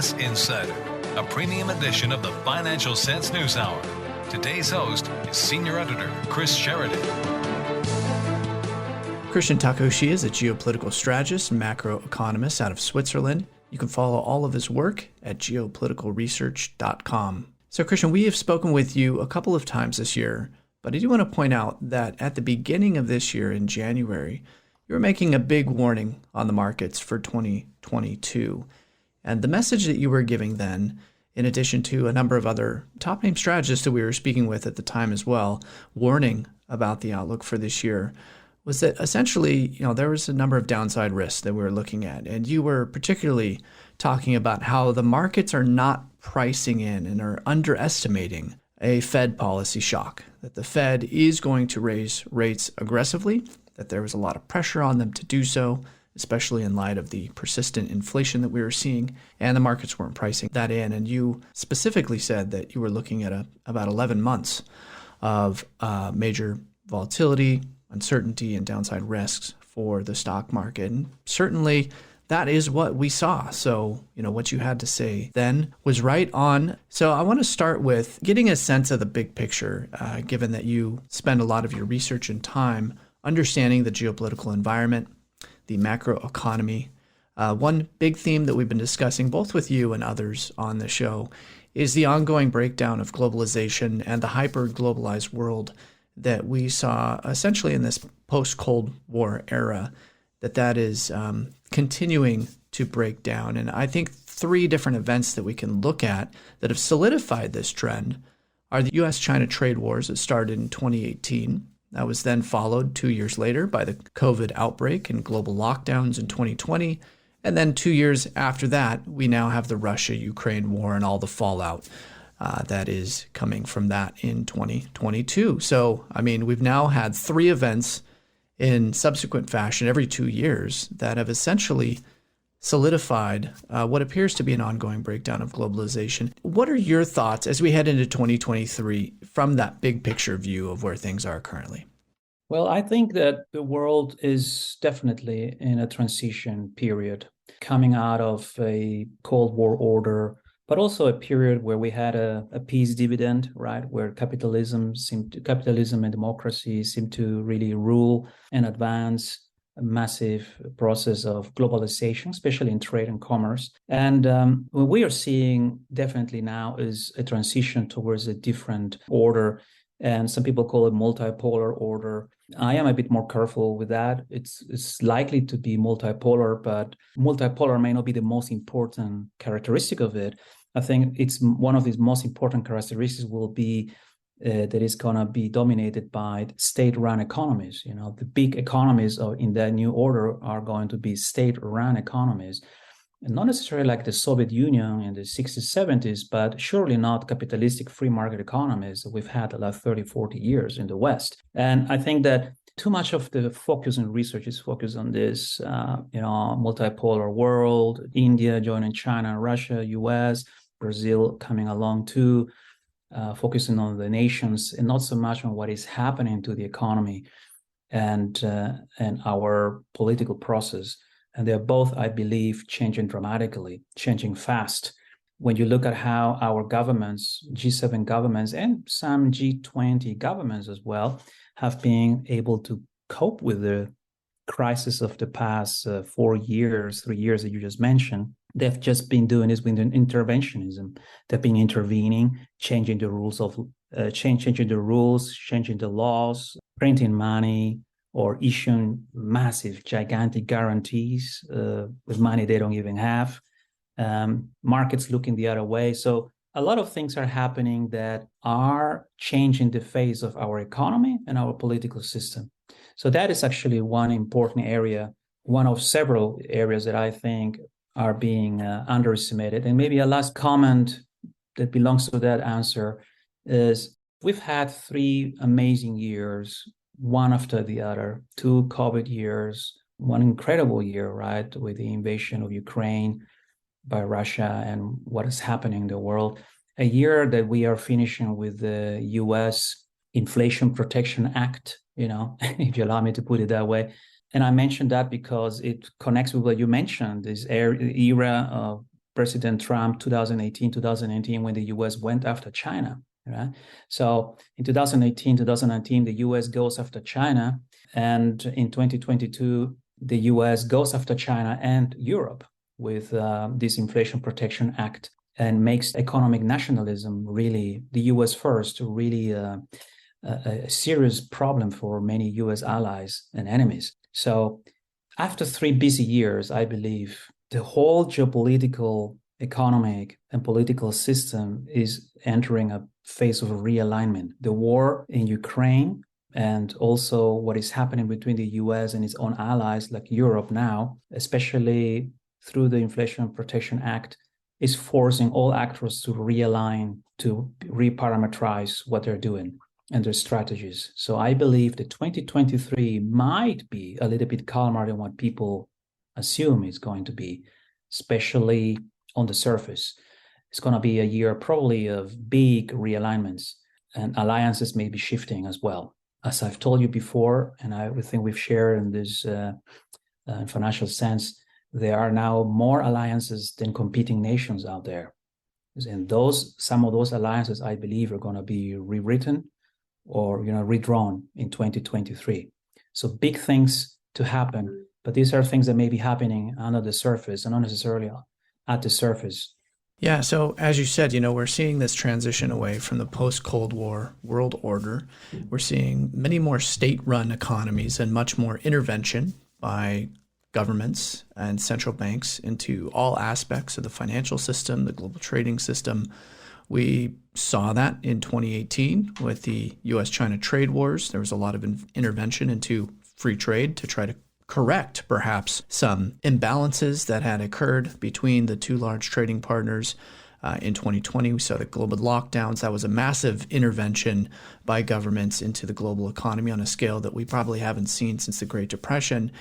CS Insider, a premium edition of the Financial Sense News Hour. Today's host is Senior Editor Cris Sheridan. Christian Takushi is a geopolitical strategist and macroeconomist out of Switzerland. You can follow all of his work at geopoliticalresearch.com. So Christian, we have spoken with you a couple of times this year, but I do want to point out that at the beginning of this year in January, you were making a big warning on the markets for 2022. And the message that you were giving then, in addition to a number of other top-name strategists that we were speaking with at the time as well, warning about the outlook for this year, was that essentially, there was a number of downside risks that we were looking at. And you were particularly talking about how the markets are not pricing in and are underestimating a Fed policy shock, that the Fed is going to raise rates aggressively, that there was a lot of pressure on them to do so, especially in light of the persistent inflation that we were seeing, and the markets weren't pricing that in. And you specifically said that you were looking at about 11 months of major volatility, uncertainty, and downside risks for the stock market. And certainly that is what we saw. So, what you had to say then was right on. So I want to start with getting a sense of the big picture, given that you spend a lot of your research and time understanding the geopolitical environment, the macro economy. One big theme that we've been discussing, both with you and others on the show, is the ongoing breakdown of globalization and the hyper-globalized world that we saw essentially in this post-Cold War era, that is continuing to break down. And I think three different events that we can look at that have solidified this trend are the U.S.-China trade wars that started in 2018. That was then followed 2 years later by the COVID outbreak and global lockdowns in 2020. And then 2 years after that, we now have the Russia-Ukraine war and all the fallout that is coming from that in 2022. So, we've now had three events in subsequent fashion every 2 years that have essentially solidified what appears to be an ongoing breakdown of globalization. What are your thoughts as we head into 2023 from that big picture view of where things are currently? Well, I think that the world is definitely in a transition period, coming out of a Cold War order, but also a period where we had a peace dividend, right, where capitalism and democracy seem to really rule and advance a massive process of globalization, especially in trade and commerce. And what we are seeing definitely now is a transition towards a different order. And some people call it multipolar order. I am a bit more careful with that. It's likely to be multipolar, but multipolar may not be the most important characteristic of it. I think it's one of these most important characteristics will be that is going to be dominated by state-run economies. The big economies in that new order are going to be state-run economies. And not necessarily like the Soviet Union in the 60s, 70s, but surely not capitalistic free market economies that we've had the last 30, 40 years in the West. And I think that too much of the focus and research is focused on this, multipolar world, India joining China, Russia, US, Brazil coming along too, focusing on the nations and not so much on what is happening to the economy and our political process. And they're both, I believe, changing dramatically, changing fast. When you look at how our governments, G7 governments, and some G20 governments as well, have been able to cope with the crisis of the past 4 years, 3 years that you just mentioned, they've just been doing this with interventionism. They've been intervening, changing the rules, changing the laws, printing money, or issuing massive, gigantic guarantees with money they don't even have. Markets looking the other way. So a lot of things are happening that are changing the face of our economy and our political system. So that is actually one important area, one of several areas that I think are being underestimated. And maybe a last comment that belongs to that answer is we've had 3 amazing years, one after the other, 2 COVID years, one incredible year, right, with the invasion of Ukraine by Russia and what is happening in the world. A year that we are finishing with the U.S. Inflation Protection Act, if you allow me to put it that way. And I mentioned that because it connects with what you mentioned, this era of President Trump, 2018, when the US went after China, right? So in 2018, 2019, the US goes after China. And in 2022, the US goes after China and Europe with this Inflation Protection Act and makes economic nationalism really, the US first, really a serious problem for many US allies and enemies. So after 3 busy years, I believe the whole geopolitical, economic, and political system is entering a phase of realignment. The war in Ukraine and also what is happening between the US and its own allies like Europe now, especially through the Inflation Protection Act, is forcing all actors to realign, to reparameterize what they're doing and their strategies. So I believe that 2023 might be a little bit calmer than what people assume it's going to be, especially on the surface. It's going to be a year probably of big realignments, and alliances may be shifting as well. As I've told you before, and I think we've shared in this financial sense, there are now more alliances than competing nations out there. And some of those alliances, I believe, are going to be rewritten or redrawn in 2023. So big things to happen, but these are things that may be happening under the surface and not necessarily at the surface. Yeah, so as you said, we're seeing this transition away from the post-Cold War world order. We're seeing many more state-run economies and much more intervention by governments and central banks into all aspects of the financial system, the global trading system. We saw that in 2018 with the US-China trade wars. There was a lot of intervention into free trade to try to correct perhaps some imbalances that had occurred between the two large trading partners. In 2020, we saw the global lockdowns. That was a massive intervention by governments into the global economy on a scale that we probably haven't seen since the Great Depression.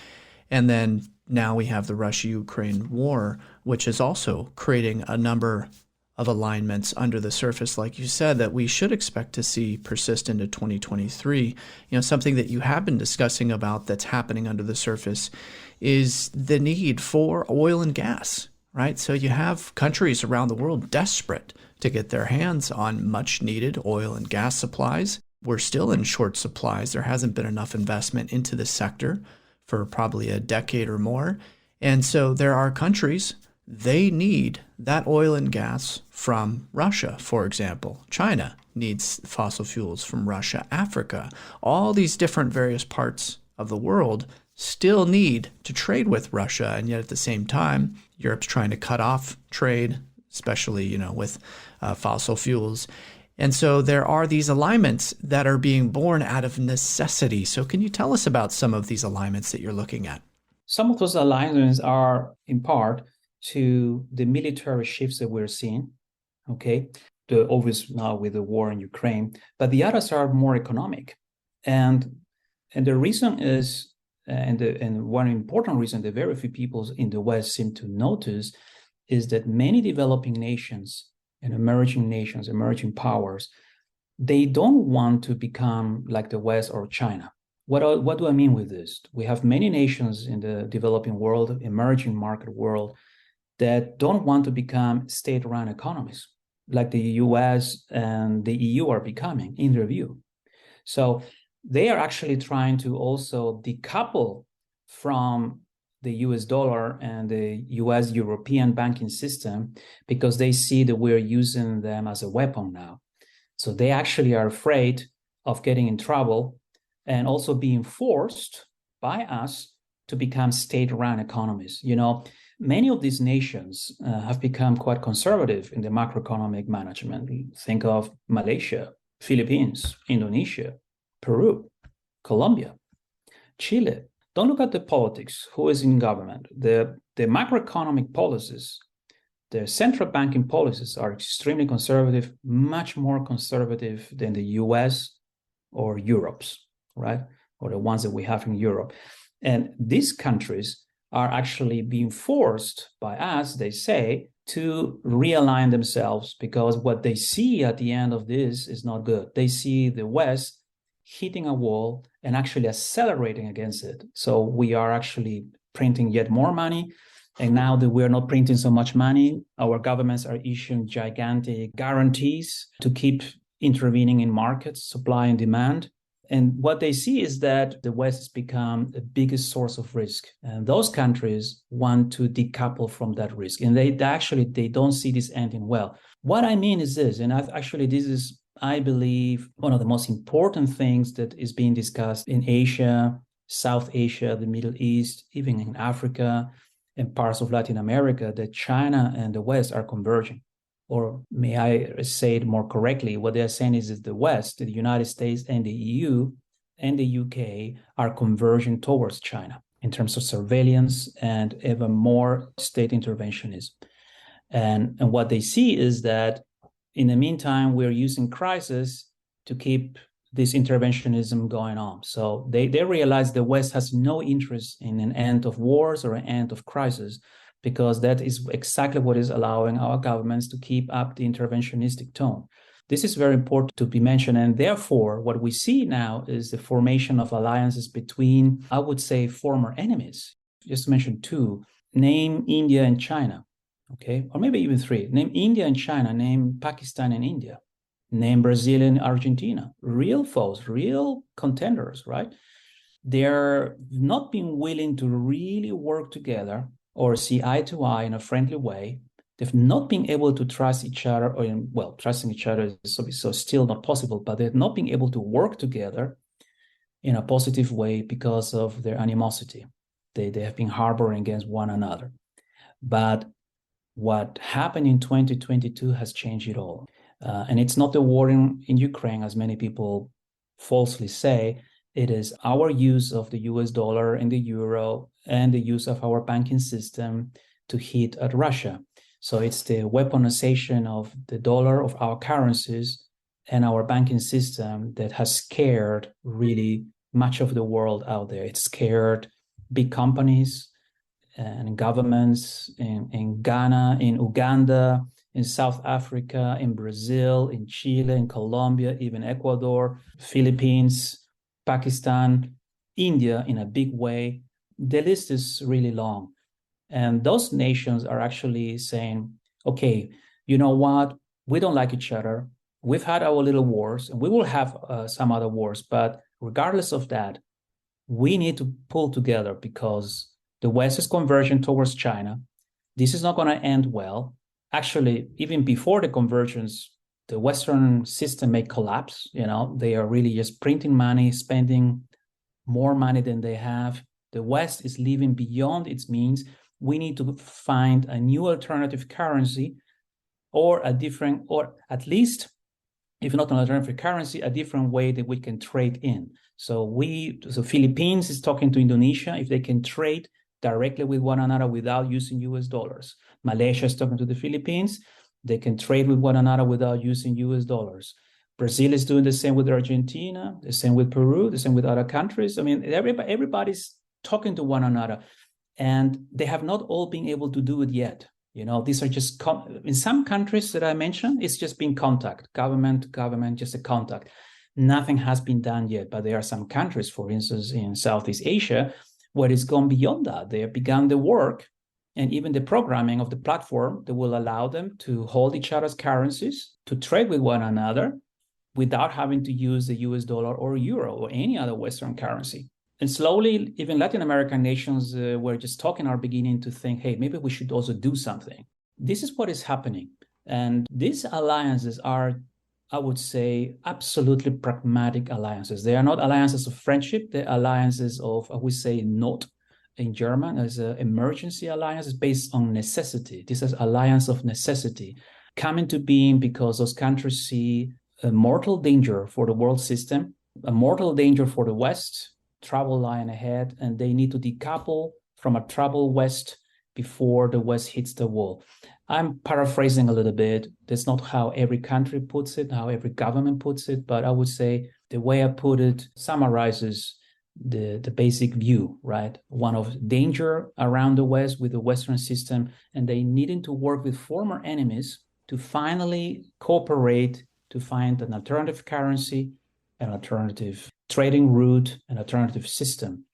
And then now we have the Russia-Ukraine war, which is also creating a number of alignments under the surface, like you said, that we should expect to see persist into 2023. Something that you have been discussing about that's happening under the surface is the need for oil and gas, right? So you have countries around the world desperate to get their hands on much needed oil and gas supplies. We're still in short supplies. There hasn't been enough investment into this sector for probably a decade or more. And so there are countries, they need that oil and gas from Russia, for example. China needs fossil fuels from Russia. Africa, all these different various parts of the world still need to trade with Russia. And yet at the same time, Europe's trying to cut off trade, especially, with fossil fuels. And so there are these alignments that are being born out of necessity. So can you tell us about some of these alignments that you're looking at? Some of those alignments are in part to the military shifts that we're seeing, okay? The obvious now with the war in Ukraine, but the others are more economic. And the reason is, and one important reason that very few people in the West seem to notice, is that many developing nations and emerging nations, emerging powers, they don't want to become like the West or China. What do I mean with this? We have many nations in the developing world, emerging market world, that don't want to become state-run economies, like the US and the EU are becoming in their view. So they are actually trying to also decouple from the US dollar and the US European banking system because they see that we're using them as a weapon now. So they actually are afraid of getting in trouble and also being forced by us to become state-run economies. Many of these nations have become quite conservative in the macroeconomic management. Think of Malaysia, Philippines, Indonesia, Peru, Colombia, Chile. Don't look at the politics, who is in government. The macroeconomic policies, the central banking policies are extremely conservative, much more conservative than the US or Europe's, right? Or the ones that we have in Europe. And these countries are actually being forced by us, they say, to realign themselves because what they see at the end of this is not good. They see the West hitting a wall and actually accelerating against it. So we are actually printing yet more money. And now that we're not printing so much money, our governments are issuing gigantic guarantees to keep intervening in markets, supply and demand. And what they see is that the West has become the biggest source of risk. And those countries want to decouple from that risk. And they don't see this ending well. What I mean is this, and this is, I believe, one of the most important things that is being discussed in Asia, South Asia, the Middle East, even in Africa, and parts of Latin America, that China and the West are converging. Or may I say it more correctly, what they're saying is that the West, the United States and the EU and the UK are converging towards China in terms of surveillance and even more state interventionism. And what they see is that in the meantime, we're using crisis to keep this interventionism going on. So they realize the West has no interest in an end of wars or an end of crisis, because that is exactly what is allowing our governments to keep up the interventionistic tone. This is very important to be mentioned. And therefore, what we see now is the formation of alliances between, I would say, former enemies. Just to mention two, name India and China, okay? Or maybe even three. Name India and China, name Pakistan and India, name Brazil and Argentina, real foes, real contenders, right? They're not being willing to really work together or see eye to eye in a friendly way. They've not been able to trust each other, trusting each other is so still not possible, but they've not been able to work together in a positive way because of their animosity. They have been harboring against one another. But what happened in 2022 has changed it all. And it's not the war in Ukraine, as many people falsely say. It is our use of the US dollar and the euro and the use of our banking system to hit at Russia. So it's the weaponization of the dollar, of our currencies, and our banking system that has scared really much of the world out there. It scared big companies and governments in Ghana, in Uganda, in South Africa, in Brazil, in Chile, in Colombia, even Ecuador, Philippines, Pakistan, India in a big way. The list is really long. And those nations are actually saying, okay, you know what? We don't like each other. We've had our little wars, and we will have some other wars. But regardless of that, we need to pull together, because the West is converging towards China. This is not going to end well. Actually, even before the convergence, the Western system may collapse. They are really just printing money, spending more money than they have. The West is living beyond its means. We need to find a new alternative currency, or at least, if not an alternative currency, a different way that we can trade in. So Philippines is talking to Indonesia if they can trade directly with one another without using US dollars. Malaysia is talking to the Philippines. They can trade with one another without using US dollars. Brazil is doing the same with Argentina, the same with Peru, the same with other countries. I mean, everybody's talking to one another, and they have not all been able to do it yet. These are just, in some countries that I mentioned, it's just been contact, government, just a contact. Nothing has been done yet, but there are some countries, for instance, in Southeast Asia, where it's gone beyond that. They have begun the work and even the programming of the platform that will allow them to hold each other's currencies, to trade with one another without having to use the US dollar or euro or any other Western currency. And slowly, even Latin American nations we're just talking are beginning to think, hey, maybe we should also do something. This is what is happening. And these alliances are, I would say, absolutely pragmatic alliances. They are not alliances of friendship. They're alliances of, I would say, not in German as an emergency alliance. Is based on necessity. This is alliance of necessity coming to being because those countries see a mortal danger for the world system, a mortal danger for the West, trouble lying ahead, and they need to decouple from a troubled West before the West hits the wall. I'm paraphrasing a little bit. That's not how every country puts it, how every government puts it, but I would say the way I put it summarizes the basic view, right? One of danger around the West with the Western system, and they needing to work with former enemies to finally cooperate to find an alternative currency, an alternative trading route, an alternative system.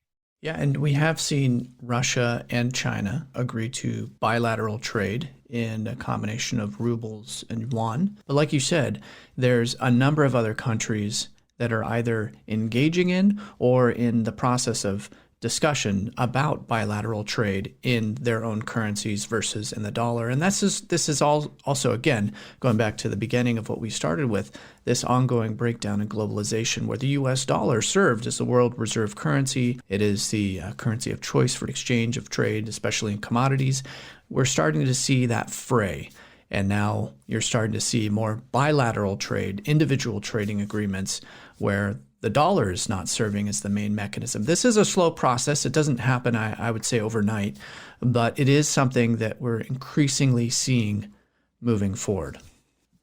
Yeah, and we have seen Russia and China agree to bilateral trade in a combination of rubles and yuan. But like you said, there's a number of other countries that are either engaging in or in the process of discussion about bilateral trade in their own currencies versus in the dollar. And this is all also, again, going back to the beginning of what we started with, this ongoing breakdown in globalization where the US dollar served as the world reserve currency. It is the currency of choice for exchange of trade, especially in commodities. We're starting to see that fray. And now you're starting to see more bilateral trade, individual trading agreements where the dollar is not serving as the main mechanism. This is a slow process. It doesn't happen, I would say, overnight, but it is something that we're increasingly seeing moving forward.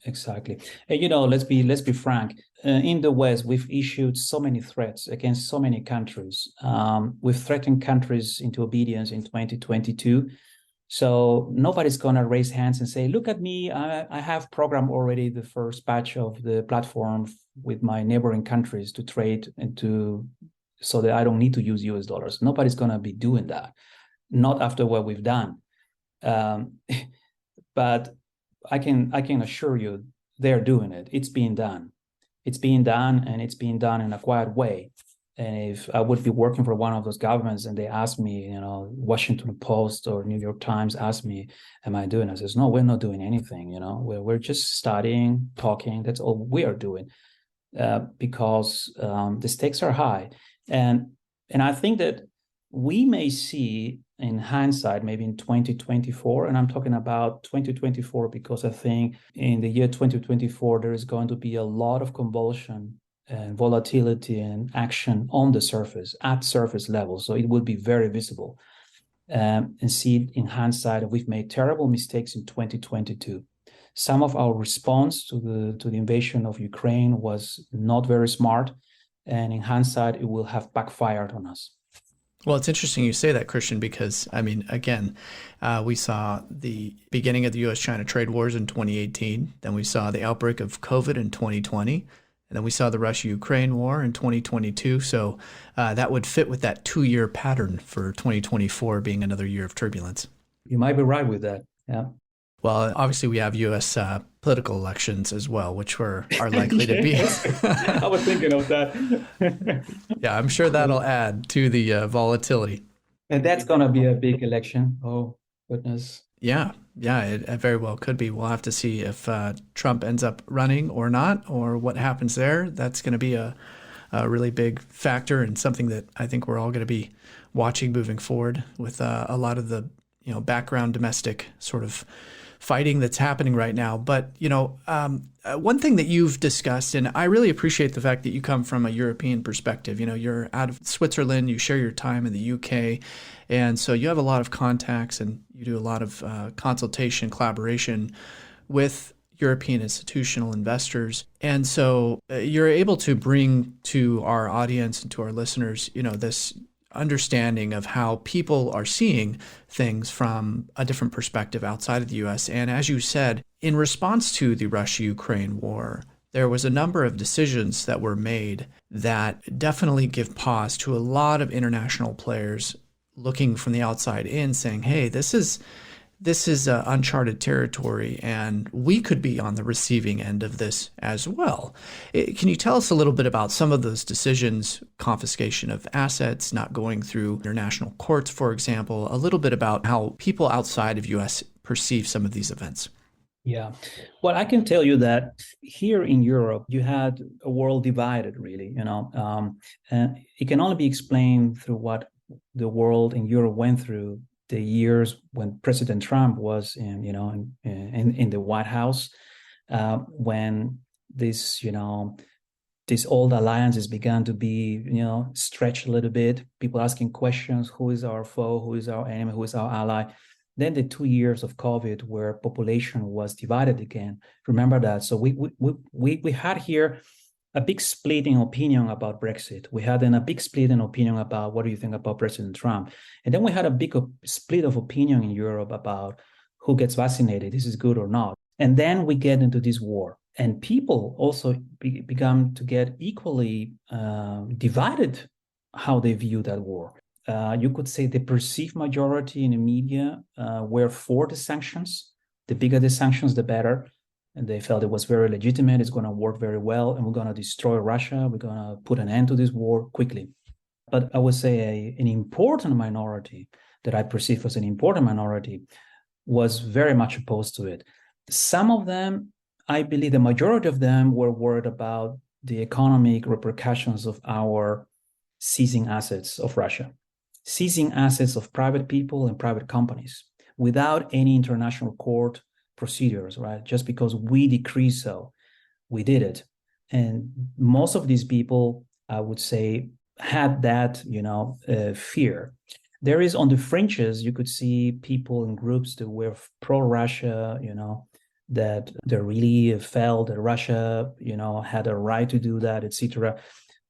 Exactly. And, let's be frank. In the West, we've issued so many threats against so many countries. We've threatened countries into obedience in 2022. So nobody's going to raise hands and say, look at me, I have programmed already the first batch of the platform with my neighboring countries to trade so that I don't need to use US dollars. Nobody's going to be doing that, not after what we've done. But I can assure you they're doing it. It's being done. It's being done, and it's being done in a quiet way. And if I would be working for one of those governments and they ask me, Washington Post or New York Times ask me, am I doing it? I says, no, we're not doing anything. We're just studying, talking. That's all we are doing because the stakes are high. And I think that we may see in hindsight, maybe in 2024, and I'm talking about 2024 because I think in the year 2024, there is going to be a lot of convulsion and volatility and action on the surface, at surface level. So it will be very visible. And see in hindsight, we've made terrible mistakes in 2022. Some of our response to the invasion of Ukraine was not very smart. And in hindsight, it will have backfired on us. Well, it's interesting you say that, Christian, because, again, we saw the beginning of the U.S.-China trade wars in 2018. Then we saw the outbreak of COVID in 2020. And then we saw the Russia-Ukraine war in 2022. So that would fit with that 2-year pattern for 2024 being another year of turbulence. You might be right with that. Yeah. Well, obviously, we have U.S. Political elections as well, which are likely to be. I was thinking of that. Yeah, I'm sure that'll add to the volatility. And that's going to be a big election. Oh, goodness. Yeah, it very well could be. We'll have to see if Trump ends up running or not, or what happens there. That's going to be a really big factor and something that I think we're all going to be watching moving forward with a lot of the background domestic sort of fighting that's happening right now. But, one thing that you've discussed, and I really appreciate the fact that you come from a European perspective. You're out of Switzerland, you share your time in the UK, and so you have a lot of contacts and you do a lot of consultation, collaboration with European institutional investors. And so you're able to bring to our audience and to our listeners, this understanding of how people are seeing things from a different perspective outside of the U.S. And as you said, in response to the Russia-Ukraine war, there was a number of decisions that were made that definitely give pause to a lot of international players looking from the outside in, saying, hey, this is uncharted territory, and we could be on the receiving end of this as well. Can you tell us a little bit about some of those decisions, confiscation of assets, not going through international courts, for example, a little bit about how people outside of U.S. perceive some of these events? Yeah. Well, I can tell you that here in Europe, you had a world divided, really, and it can only be explained through what the world in Europe went through the years when President Trump was in the White House, when these old alliances began to be, stretched a little bit, people asking questions, who is our foe, who is our enemy, who is our ally. Then the 2 years of COVID where population was divided again. Remember that. So we had here a big split in opinion about Brexit. We had then a big split in opinion about what do you think about President Trump. And then we had a big split of opinion in Europe about who gets vaccinated, this is good or not. And then we get into this war. And people also began to get equally divided how they view that war. You could say the perceived majority in the media were for the sanctions. The bigger the sanctions, the better. And they felt it was very legitimate. It's going to work very well. And we're going to destroy Russia. We're going to put an end to this war quickly. But I would say an important minority that I perceive as an important minority was very much opposed to it. Some of them, I believe the majority of them, were worried about the economic repercussions of our seizing assets of Russia, seizing assets of private people and private companies without any international court procedures, right? Just because we decree so, we did it. And most of these people, I would say, had that, fear. There is on the fringes, you could see people in groups that were pro-Russia, that they really felt that Russia, had a right to do that, etc.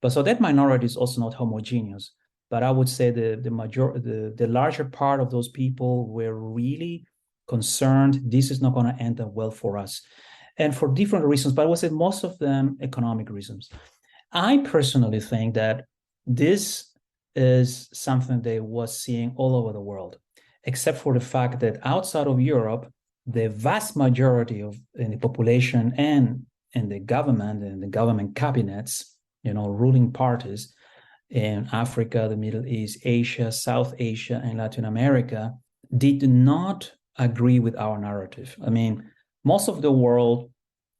But so that minority is also not homogeneous. But I would say the larger part of those people were really concerned this is not going to end up well for us. And for different reasons, but I would say most of them economic reasons. I personally think that this is something they was seeing all over the world, except for the fact that outside of Europe, the vast majority of the population and the government and the government cabinets, ruling parties in Africa, the Middle East, Asia, South Asia, and Latin America did not agree with our narrative. I mean, most of the world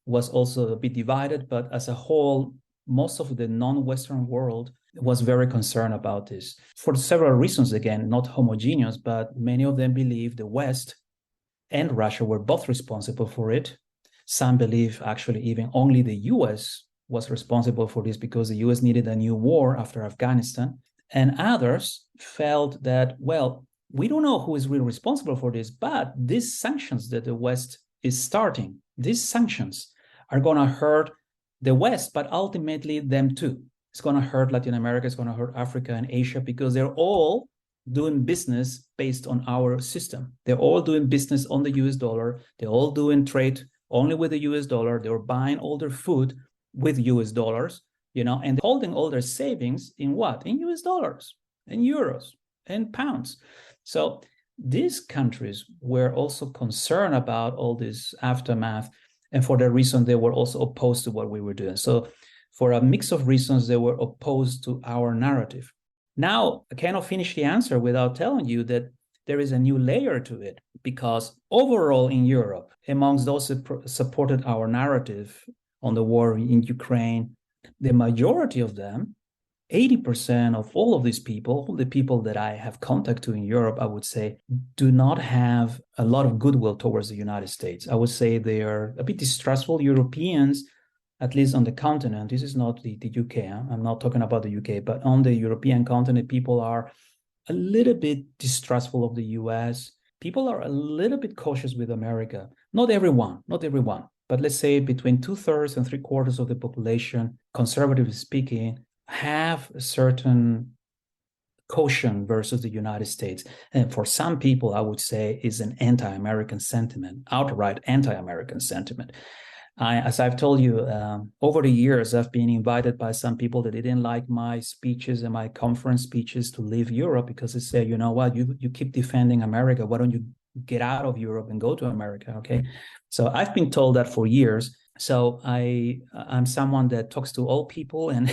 was also a bit divided, but as a whole, most of the non-Western world was very concerned about this for several reasons. Again, not homogeneous, but many of them believe the West and Russia were both responsible for it. Some believe actually even only the US was responsible for this because the US needed a new war after Afghanistan. And others felt that, well, we don't know who is really responsible for this, but these sanctions that the West is starting, these sanctions are going to hurt the West, but ultimately them too. It's going to hurt Latin America, it's going to hurt Africa and Asia because they're all doing business based on our system. They're all doing business on the US dollar. They're all doing trade only with the US dollar. They're buying all their food with US dollars, and holding all their savings in what? In US dollars and euros and pounds. So these countries were also concerned about all this aftermath. And for that reason, they were also opposed to what we were doing. So for a mix of reasons, they were opposed to our narrative. Now, I cannot finish the answer without telling you that there is a new layer to it, because overall in Europe, amongst those who supported our narrative on the war in Ukraine, the majority of them, 80% of all of these people, all the people that I have contact to in Europe, I would say, do not have a lot of goodwill towards the United States. I would say they are a bit distrustful. Europeans, at least on the continent, this is not the UK, I'm not talking about the UK, but on the European continent, people are a little bit distrustful of the US. People are a little bit cautious with America. Not everyone, but let's say between 2/3 and 3/4 of the population, conservatively speaking, have a certain caution versus the United States. And for some people, I would say is an anti-American sentiment, outright anti-American sentiment. As I've told you, over the years, I've been invited by some people that didn't like my speeches and my conference speeches to leave Europe because they say, you know what, you keep defending America. Why don't you get out of Europe and go to America, okay? So I've been told that for years. So I'm someone that talks to all people, and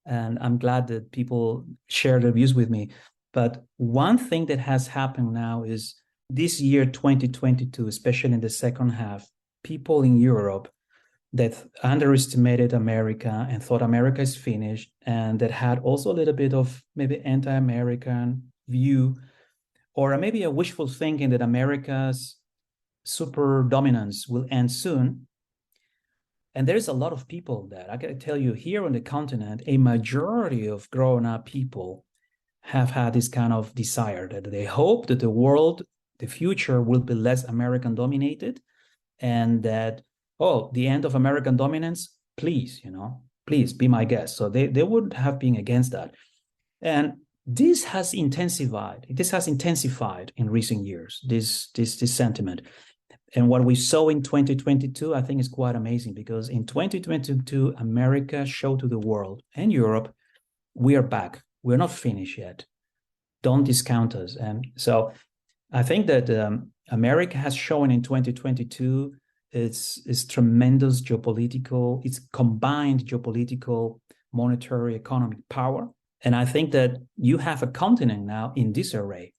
and I'm glad that people share their views with me. But one thing that has happened now is this year, 2022, especially in the second half, people in Europe that underestimated America and thought America is finished, and that had also a little bit of maybe anti-American view, or maybe a wishful thinking that America's super dominance will end soon. And there's a lot of people that, I gotta tell you, here on the continent, a majority of grown-up people have had this kind of desire that they hope that the world, the future, will be less American dominated, and that, the end of American dominance, please be my guest. So they would have been against that. And this has intensified in recent years, this sentiment. And what we saw in 2022, I think, is quite amazing, because in 2022, America showed to the world and Europe, we are back. We're not finished yet. Don't discount us. And so I think that America has shown in 2022 its tremendous geopolitical, its combined geopolitical, monetary, economic power. And I think that you have a continent now in disarray.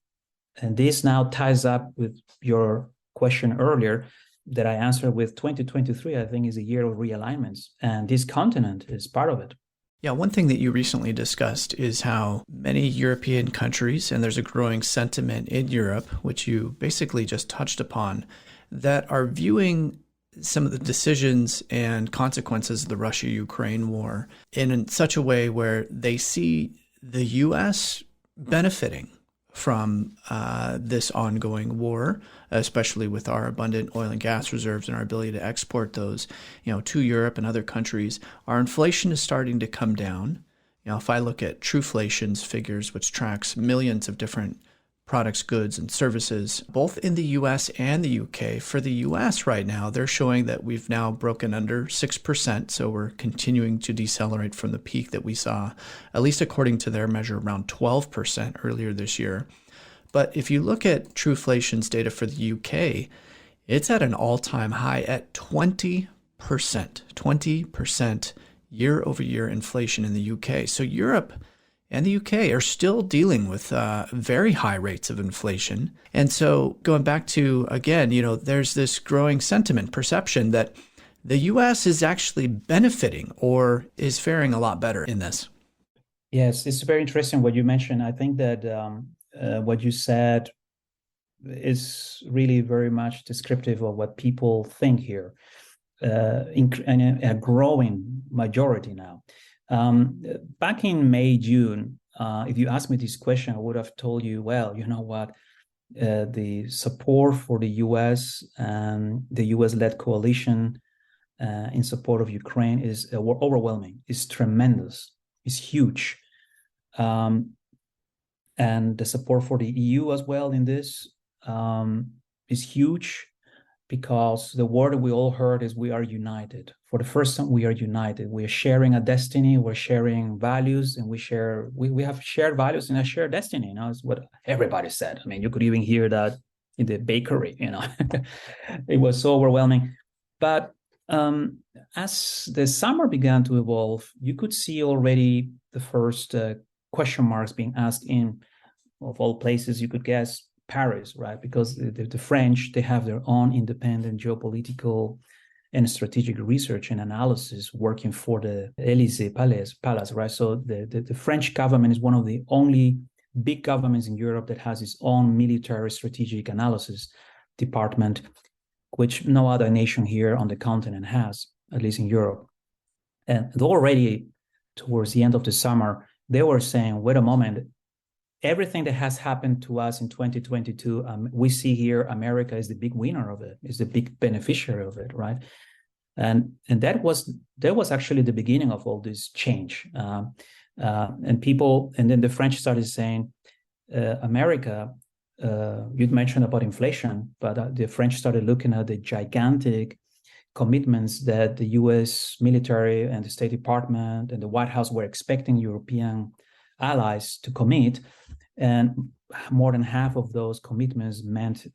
And this now ties up with your question earlier that I answered with 2023, I think, is a year of realignments. And this continent is part of it. Yeah, one thing that you recently discussed is how many European countries, and there's a growing sentiment in Europe, which you basically just touched upon, that are viewing some of the decisions and consequences of the Russia-Ukraine war in such a way where they see the U.S. benefiting from this ongoing war, especially with our abundant oil and gas reserves and our ability to export those, to Europe and other countries. Our inflation is starting to come down. If I look at Truflation's figures, which tracks millions of different products, goods, and services, both in the U.S. and the U.K. For the U.S. right now, they're showing that we've now broken under 6%, so we're continuing to decelerate from the peak that we saw, at least according to their measure, around 12% earlier this year. But if you look at Truflation's data for the U.K., it's at an all-time high at 20%, 20% year-over-year inflation in the U.K. So Europe and the UK are still dealing with very high rates of inflation. And so going back to, again, there's this growing sentiment, perception that the US is actually benefiting or is faring a lot better in this. Yes, it's very interesting what you mentioned. I think that what you said is really very much descriptive of what people think here, in a growing majority now. Back in May, June, if you asked me this question, I would have told you, well, you know what, the support for the U.S. and the U.S.-led coalition in support of Ukraine is overwhelming, is tremendous, is huge. And the support for the EU as well in this is huge, because the word we all heard is we are united. For the first time, we are united. We are sharing a destiny, we're sharing values, and we have shared values and a shared destiny. It's what everybody said. I mean, you could even hear that in the bakery, It was so overwhelming. But as the summer began to evolve, you could see already the first question marks being asked in, of all places you could guess, Paris, right? Because the French, they have their own independent geopolitical and strategic research and analysis working for the Élysée Palace, right? So the French government is one of the only big governments in Europe that has its own military strategic analysis department, which no other nation here on the continent has, at least in Europe. And already towards the end of the summer, they were saying, wait a moment, everything that has happened to us in 2022, we see here America is the big winner of it, is the big beneficiary of it, right? And that was actually the beginning of all this change. And then the French started saying, America, you'd mentioned about inflation, but the French started looking at the gigantic commitments that the US military and the State Department and the White House were expecting European allies to commit. And more than half of those commitments meant,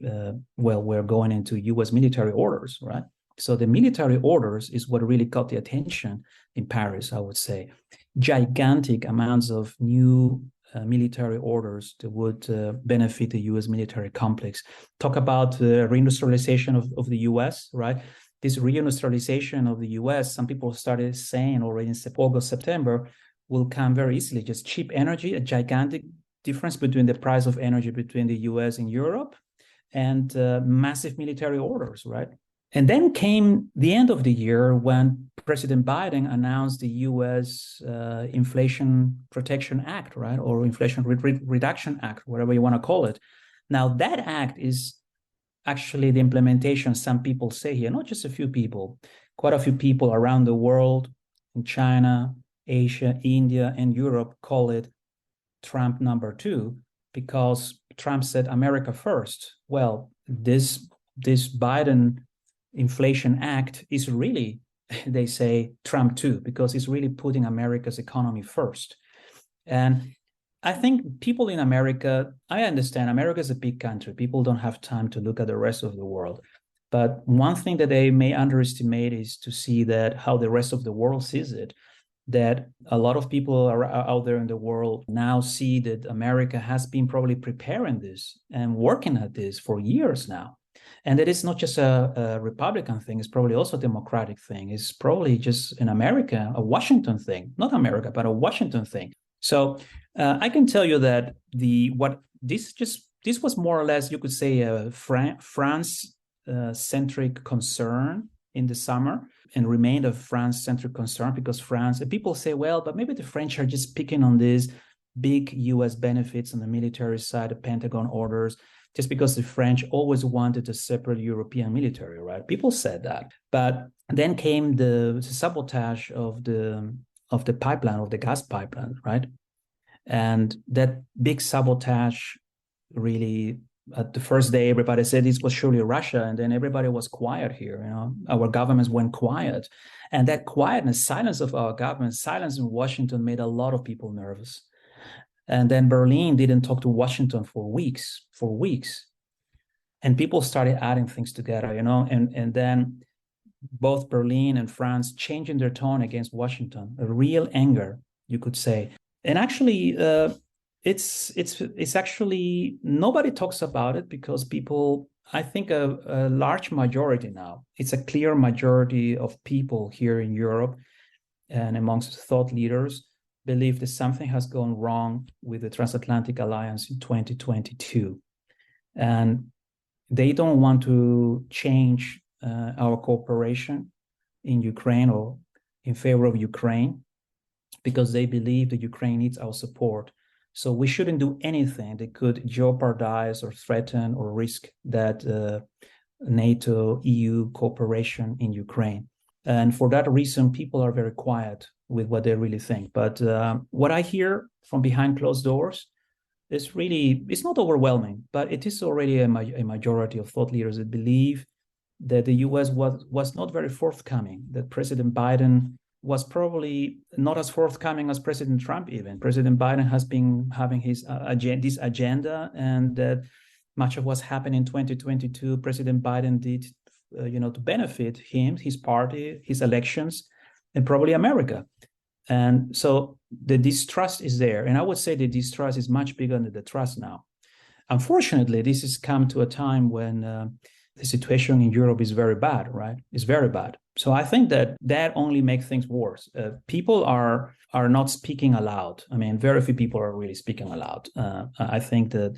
we're going into US military orders, right? So the military orders is what really caught the attention in Paris, I would say. Gigantic amounts of new military orders that would benefit the US military complex. Talk about the reindustrialization of the US, right? This reindustrialization of the US, some people started saying already in August, September, will come very easily. Just cheap energy, a gigantic difference between the price of energy between the US and Europe, and massive military orders, right? And then came the end of the year when President Biden announced the US Inflation Protection Act, right? Or Inflation Reduction Act, whatever you want to call it. Now, that act is actually the implementation, some people say here, not just a few people, quite a few people around the world, in China, Asia, India, and Europe call it Trump #2, because Trump said America first. Well, this Biden Inflation Act is really, they say, Trump 2, because it's really putting America's economy first. And I think people in America, I understand America is a big country. People don't have time to look at the rest of the world. But one thing that they may underestimate is to see that how the rest of the world sees it, that a lot of people are out there in the world now see that America has been probably preparing this and working at this for years now. And that it's not just a Republican thing, it's probably also a Democratic thing. It's probably just in America, a Washington thing, not America, but a Washington thing. So I can tell you that this was more or less, you could say, a France-centric concern in the summer, and remained a France-centric concern because people say, well, but maybe the French are just picking on these big US benefits on the military side, the Pentagon orders, just because the French always wanted a separate European military, right? People said that. But then came the sabotage of the pipeline, of the gas pipeline, right? And that big sabotage really, at the first day, everybody said this was surely Russia, and then everybody was quiet here. Our governments went quiet, and that quietness, silence of our government, silence in Washington, made a lot of people nervous. And then Berlin didn't talk to Washington for weeks, and people started adding things together, and then both Berlin and France changing their tone against Washington, a real anger, you could say. And actually, it's actually, nobody talks about it because people, I think a large majority now, it's a clear majority of people here in Europe and amongst thought leaders believe that something has gone wrong with the transatlantic alliance in 2022. And they don't want to change our cooperation in Ukraine or in favor of Ukraine, because they believe that Ukraine needs our support. So we shouldn't do anything that could jeopardize or threaten or risk that NATO, EU cooperation in Ukraine. And for that reason, people are very quiet with what they really think. But what I hear from behind closed doors is really, it's not overwhelming, but it is already a majority of thought leaders that believe that the US was not very forthcoming, that President Biden was probably not as forthcoming as President Trump even. President Biden has been having his this agenda, and that much of what's happened in 2022, President Biden did, to benefit him, his party, his elections, and probably America. And so the distrust is there. And I would say the distrust is much bigger than the trust now. Unfortunately, this has come to a time when the situation in Europe is very bad, right? It's very bad. So I think that only makes things worse. People are not speaking aloud. I mean, very few people are really speaking aloud. I think that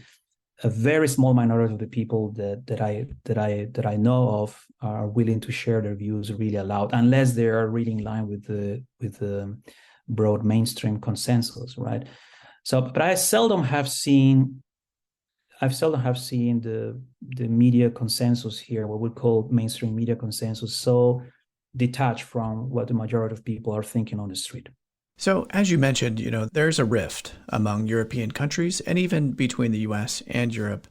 a very small minority of the people that I know of are willing to share their views really aloud, unless they are really in line with the broad mainstream consensus, right? So, but I seldom have seen the media consensus here, what we call mainstream media consensus, so detached from what the majority of people are thinking on the street. So, as you mentioned, there's a rift among European countries and even between the US and Europe.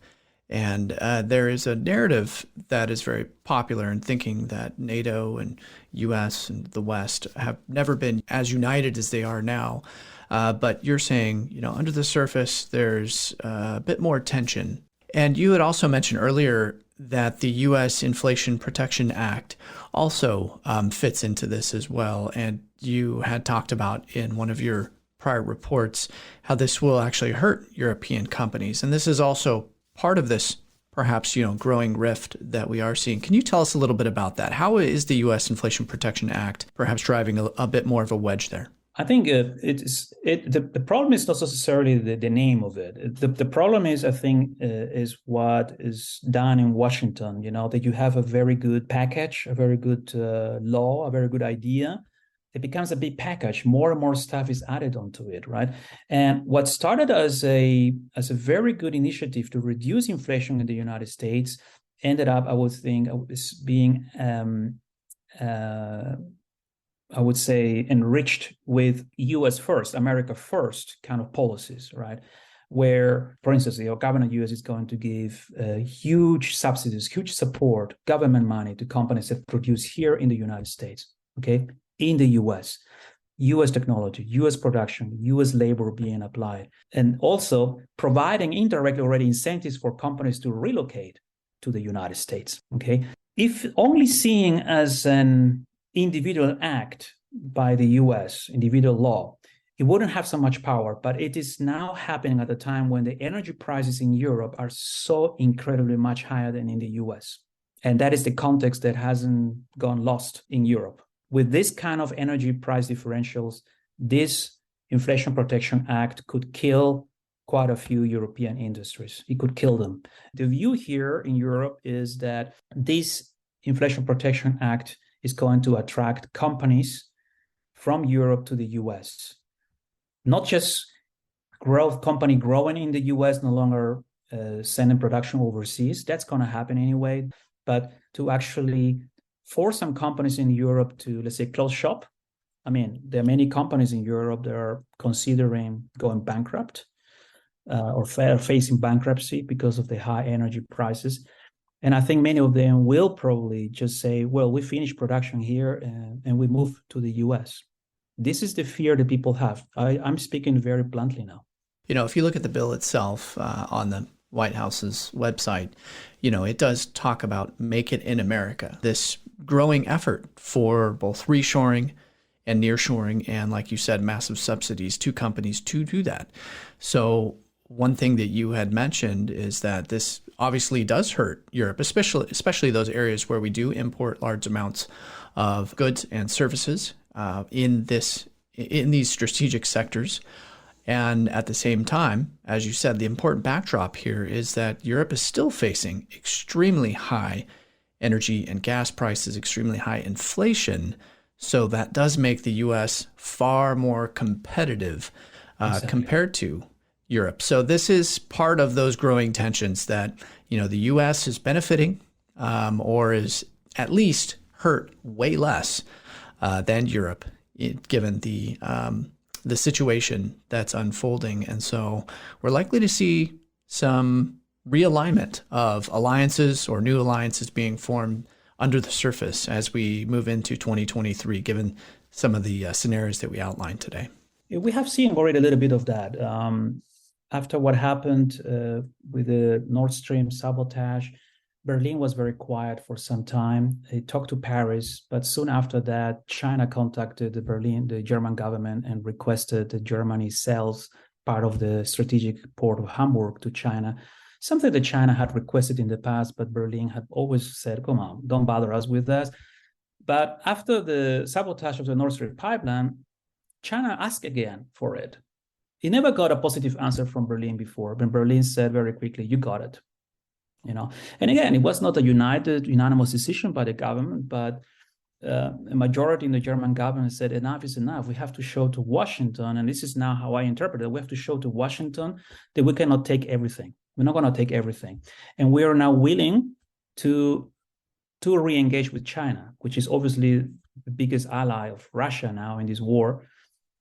And there is a narrative that is very popular in thinking that NATO and US and the West have never been as united as they are now. But you're saying, under the surface, there's a bit more tension. And you had also mentioned earlier that the U.S. Inflation Protection Act also fits into this as well. And you had talked about in one of your prior reports how this will actually hurt European companies. And this is also part of this, perhaps, growing rift that we are seeing. Can you tell us a little bit about that? How is the U.S. Inflation Protection Act perhaps driving a bit more of a wedge there? I think the problem is not necessarily the name of it. The problem is, I think, is what is done in Washington, that you have a very good package, a very good law, a very good idea. It becomes a big package. More and more stuff is added onto it, right? And what started as a very good initiative to reduce inflation in the United States ended up, I would think, as being I would say, enriched with US first, America first kind of policies, right? Where, for instance, the government US is going to give huge subsidies, huge support, government money to companies that produce here in the United States, okay, in the US. US technology, US production, US labor being applied, and also providing indirectly already incentives for companies to relocate to the United States. Okay, if only seen as an individual act by the US, individual law, it wouldn't have so much power, but it is now happening at a time when the energy prices in Europe are so incredibly much higher than in the US. And that is the context that hasn't gone lost in Europe. With this kind of energy price differentials, this Inflation Protection Act could kill quite a few European industries. It could kill them. The view here in Europe is that this Inflation Protection Act is going to attract companies from Europe to the US. Not just company growing in the US, no longer sending production overseas. That's going to happen anyway. But to actually force some companies in Europe to, let's say, close shop. I mean, there are many companies in Europe that are considering going bankrupt or facing bankruptcy because of the high energy prices. And I think many of them will probably just say, well, we finish production here and we move to the US. This is the fear that people have. I'm speaking very bluntly now. You know, if you look at the bill itself on the White House's website, you know, it does talk about make it in America, this growing effort for both reshoring and nearshoring, and like you said, massive subsidies to companies to do that. So one thing that you had mentioned is that this obviously does hurt Europe, especially those areas where we do import large amounts of goods and services in these strategic sectors. And at the same time, as you said, the important backdrop here is that Europe is still facing extremely high energy and gas prices, extremely high inflation. So that does make the U.S. far more competitive compared to Europe. So this is part of those growing tensions that, you know, the U.S. is benefiting or is at least hurt way less than Europe, given the situation that's unfolding. And so we're likely to see some realignment of alliances or new alliances being formed under the surface as we move into 2023, given some of the scenarios that we outlined today. We have seen already a little bit of that. After what happened with the Nord Stream sabotage, Berlin was very quiet for some time. They talked to Paris, but soon after that, China contacted the German government, and requested that Germany sells part of the strategic port of Hamburg to China, something that China had requested in the past, but Berlin had always said, come on, don't bother us with that. But after the sabotage of the Nord Stream pipeline, China asked again for it. It never got a positive answer from Berlin before, but Berlin said very quickly, you got it. You know, and again, it was not a unanimous decision by the government, but a majority in the German government said enough is enough. We have to show to Washington, and this is now how I interpret it. We have to show to Washington that we cannot take everything. We're not going to take everything, and we are now willing to re-engage with China, which is obviously the biggest ally of Russia now in this war.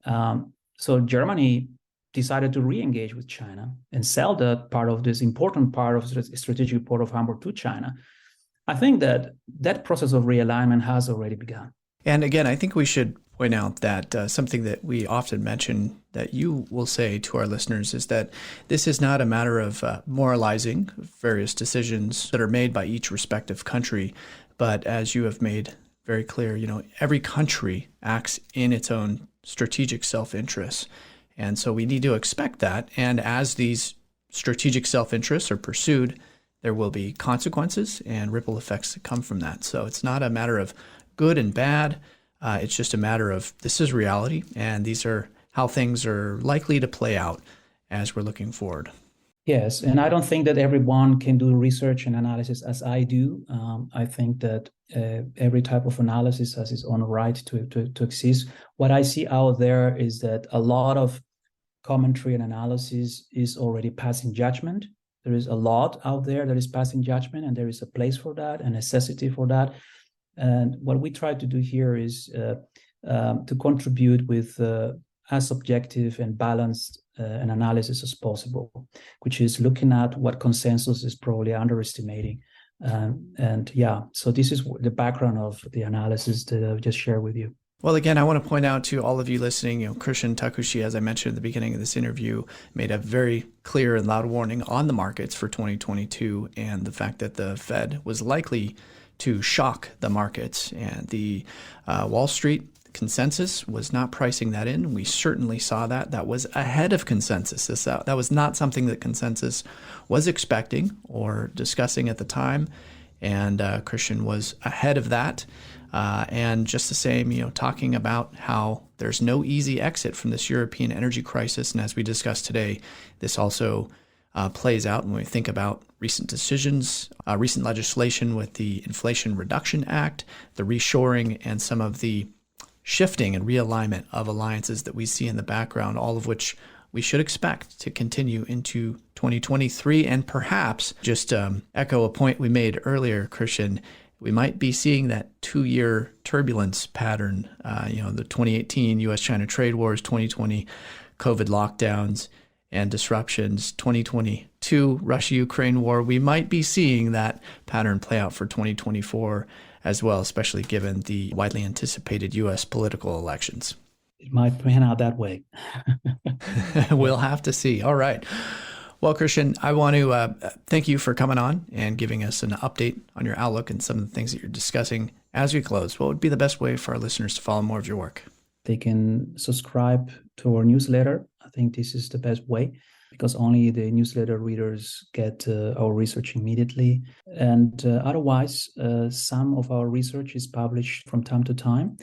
So Germany decided to re-engage with China and sell that part of this important part of the strategic port of Hamburg to China. I think that process of realignment has already begun. And again, I think we should point out that something that we often mention that you will say to our listeners is that this is not a matter of moralizing various decisions that are made by each respective country, but as you have made very clear, you know, every country acts in its own strategic self-interest. And so we need to expect that. And as these strategic self-interests are pursued, there will be consequences and ripple effects that come from that. So it's not a matter of good and bad. It's just a matter of this is reality, and these are how things are likely to play out as we're looking forward. Yes, and I don't think that everyone can do research and analysis as I do. I think that every type of analysis has its own right to exist. What I see out there is that a lot of commentary and analysis is already passing judgment. There is a lot out there that is passing judgment, and there is a place for that, a necessity for that. And what we try to do here is to contribute with as objective and balanced an analysis as possible, which is looking at what consensus is probably underestimating. So this is the background of the analysis that I've just shared with you. Well, again, I want to point out to all of you listening, Christian Takushi, as I mentioned at the beginning of this interview, made a very clear and loud warning on the markets for 2022 and the fact that the Fed was likely to shock the markets. And the Wall Street consensus was not pricing that in. We certainly saw that. That was ahead of consensus. That was not something that consensus was expecting or discussing at the time. And Christian was ahead of that. And just the same, talking about how there's no easy exit from this European energy crisis. And as we discussed today, this also plays out when we think about recent decisions, recent legislation with the Inflation Reduction Act, the reshoring, and some of the shifting and realignment of alliances that we see in the background, all of which we should expect to continue into 2023. And perhaps just echo a point we made earlier, Christian, we might be seeing that 2-year turbulence pattern, the 2018 U.S.-China trade wars, 2020 COVID lockdowns and disruptions, 2022 Russia-Ukraine war. We might be seeing that pattern play out for 2024 as well, especially given the widely anticipated U.S. political elections. It might pan out that way. We'll have to see. All right. Well, Christian, I want to thank you for coming on and giving us an update on your outlook and some of the things that you're discussing. As we close, what would be the best way for our listeners to follow more of your work? They can subscribe to our newsletter. I think this is the best way because only the newsletter readers get our research immediately. And otherwise, some of our research is published from time to time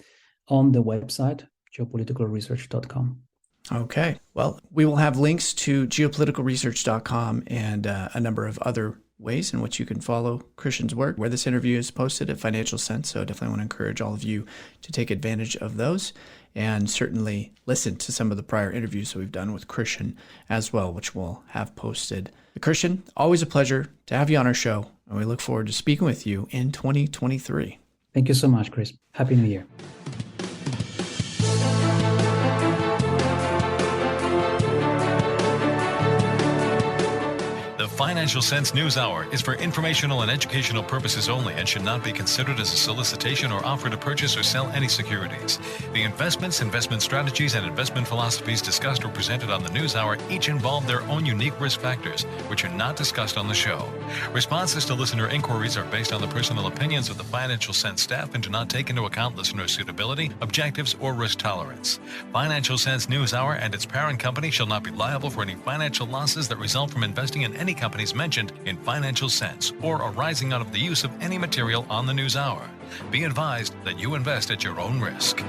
on the website, geopoliticalresearch.com. Okay. Well, we will have links to geopoliticalresearch.com and a number of other ways in which you can follow Christian's work, where this interview is posted at Financial Sense. So definitely want to encourage all of you to take advantage of those and certainly listen to some of the prior interviews that we've done with Christian as well, which we'll have posted. Christian, always a pleasure to have you on our show, and we look forward to speaking with you in 2023. Thank you so much, Cris. Happy New Year. Financial Sense News Hour is for informational and educational purposes only and should not be considered as a solicitation or offer to purchase or sell any securities. The investments, investment strategies, and investment philosophies discussed or presented on the News Hour each involve their own unique risk factors, which are not discussed on the show. Responses to listener inquiries are based on the personal opinions of the Financial Sense staff and do not take into account listener suitability, objectives, or risk tolerance. Financial Sense News Hour and its parent company shall not be liable for any financial losses that result from investing in any companies mentioned in Financial Sense or arising out of the use of any material on the News Hour. Be advised that you invest at your own risk.